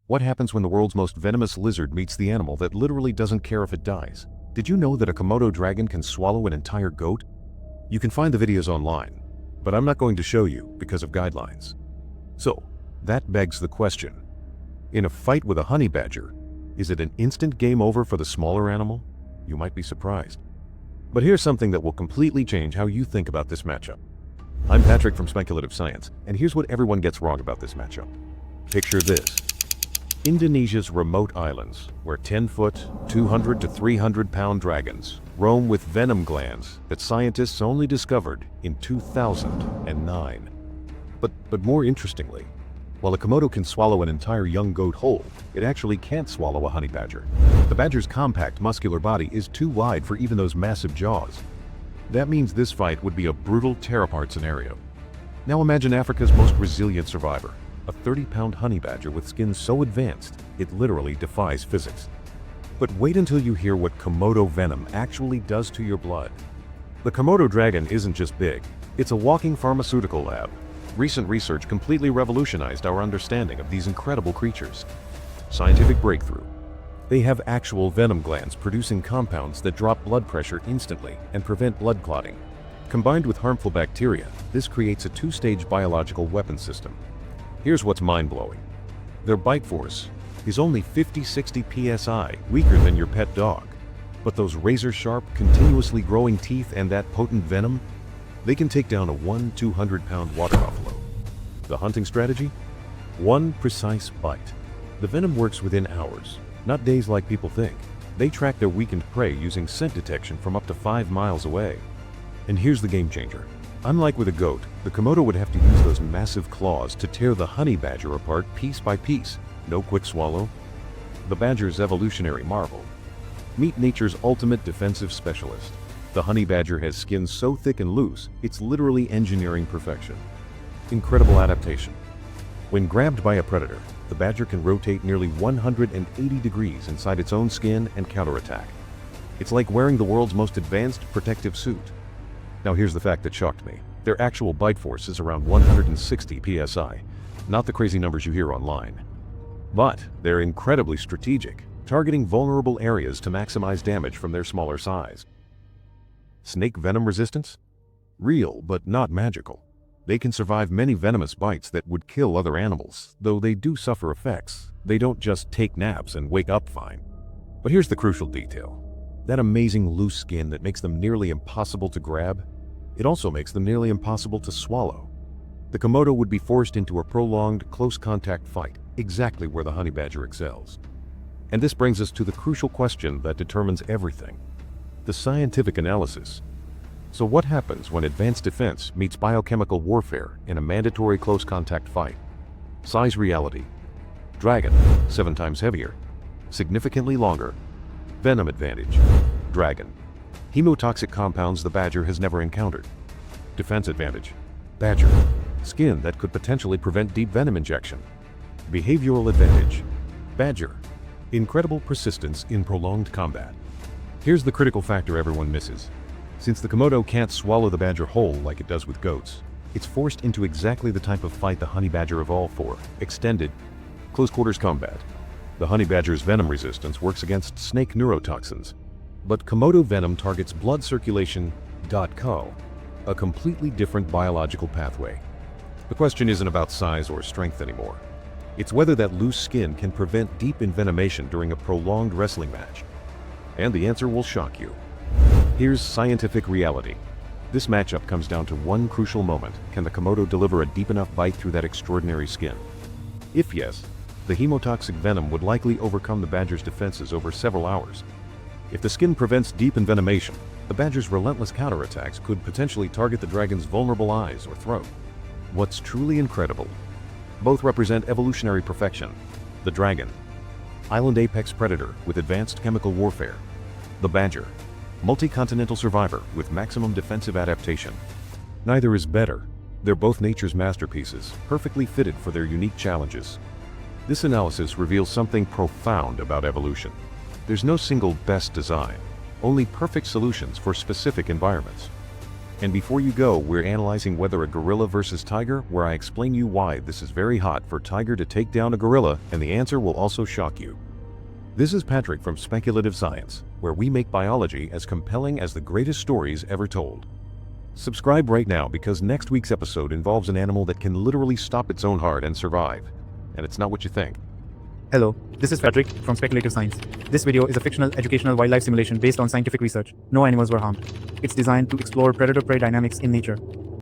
What happens when the world's most venomous lizard meets the animal that literally doesn't care if it dies? Did you know that a Komodo dragon can swallow an entire goat? You can find the videos online, but I'm not going to show you because of guidelines. So, that begs the question. In a fight with a honey badger, is it an instant game over for the smaller animal? You might be surprised. But here's something that will completely change how you think about this matchup. I'm Patrick from Speculative Science, and here's what everyone gets wrong about this matchup. Picture this. Indonesia's remote islands, where 10-foot, 200 to 300-pound dragons roam with venom glands that scientists only discovered in 2009. But more interestingly, while a Komodo can swallow an entire young goat whole, it actually can't swallow a honey badger. The badger's compact, muscular body is too wide for even those massive jaws. That means this fight would be a brutal tear-apart scenario. Now imagine Africa's most resilient survivor, a 30-pound honey badger with skin so advanced, it literally defies physics. But wait until you hear what Komodo venom actually does to your blood. The Komodo dragon isn't just big, it's a walking pharmaceutical lab. Recent research completely revolutionized our understanding of these incredible creatures. Scientific breakthrough. They have actual venom glands producing compounds that drop blood pressure instantly and prevent blood clotting. Combined with harmful bacteria, this creates a two-stage biological weapon system. Here's what's mind-blowing. Their bite force is only 50-60 psi, weaker than your pet dog. But those razor-sharp, continuously growing teeth and that potent venom, they can take down a 200-pound water buffalo. The hunting strategy? One precise bite. The venom works within hours, not days like people think. They track their weakened prey using scent detection from up to 5 miles away. And here's the game changer. Unlike with a goat, the Komodo would have to use those massive claws to tear the honey badger apart piece by piece. No quick swallow. The badger's evolutionary marvel. Meet nature's ultimate defensive specialist. The honey badger has skin so thick and loose, it's literally engineering perfection. Incredible adaptation. When grabbed by a predator, the badger can rotate nearly 180 degrees inside its own skin and counterattack. It's like wearing the world's most advanced protective suit. Now here's the fact that shocked me. Their actual bite force is around 160 psi, not the crazy numbers you hear online. But they're incredibly strategic, targeting vulnerable areas to maximize damage from their smaller size. Snake venom resistance? Real, but not magical. They can survive many venomous bites that would kill other animals, though they do suffer effects. They don't just take naps and wake up fine. But here's the crucial detail. That amazing loose skin that makes them nearly impossible to grab, it also makes them nearly impossible to swallow. The Komodo would be forced into a prolonged, close-contact fight, exactly where the honey badger excels. And this brings us to the crucial question that determines everything. The scientific analysis. So what happens when advanced defense meets biochemical warfare in a mandatory close-contact fight? Size reality. Dragon, 7 times heavier. Significantly longer. Venom advantage. Dragon. Hemotoxic compounds the badger has never encountered. Defense advantage. Badger. Skin that could potentially prevent deep venom injection. Behavioral advantage. Badger. Incredible persistence in prolonged combat. Here's the critical factor everyone misses. Since the Komodo can't swallow the badger whole like it does with goats, it's forced into exactly the type of fight the honey badger evolved for: extended, close-quarters combat. The honey badger's venom resistance works against snake neurotoxins, but Komodo venom targets blood circulation. A completely different biological pathway. The question isn't about size or strength anymore. It's whether that loose skin can prevent deep envenomation during a prolonged wrestling match. And the answer will shock you. Here's scientific reality. This matchup comes down to one crucial moment. Can the Komodo deliver a deep enough bite through that extraordinary skin? If yes, the hemotoxic venom would likely overcome the badger's defenses over several hours. If the skin prevents deep envenomation, the badger's relentless counterattacks could potentially target the dragon's vulnerable eyes or throat. What's truly incredible? Both represent evolutionary perfection. The dragon, island apex predator with advanced chemical warfare. The badger, multi-continental survivor with maximum defensive adaptation. Neither is better. They're both nature's masterpieces, perfectly fitted for their unique challenges. This analysis reveals something profound about evolution. There's no single best design, only perfect solutions for specific environments. And before you go, we're analyzing whether a gorilla versus tiger, where I explain you why this is very hot for tiger to take down a gorilla, and the answer will also shock you. This is Patrick from Speculative Science, where we make biology as compelling as the greatest stories ever told. Subscribe right now because next week's episode involves an animal that can literally stop its own heart and survive. And it's not what you think. Hello, this is Patrick from Speculative Science. This video is a fictional educational wildlife simulation based on scientific research. No animals were harmed. It's designed to explore predator-prey dynamics in nature.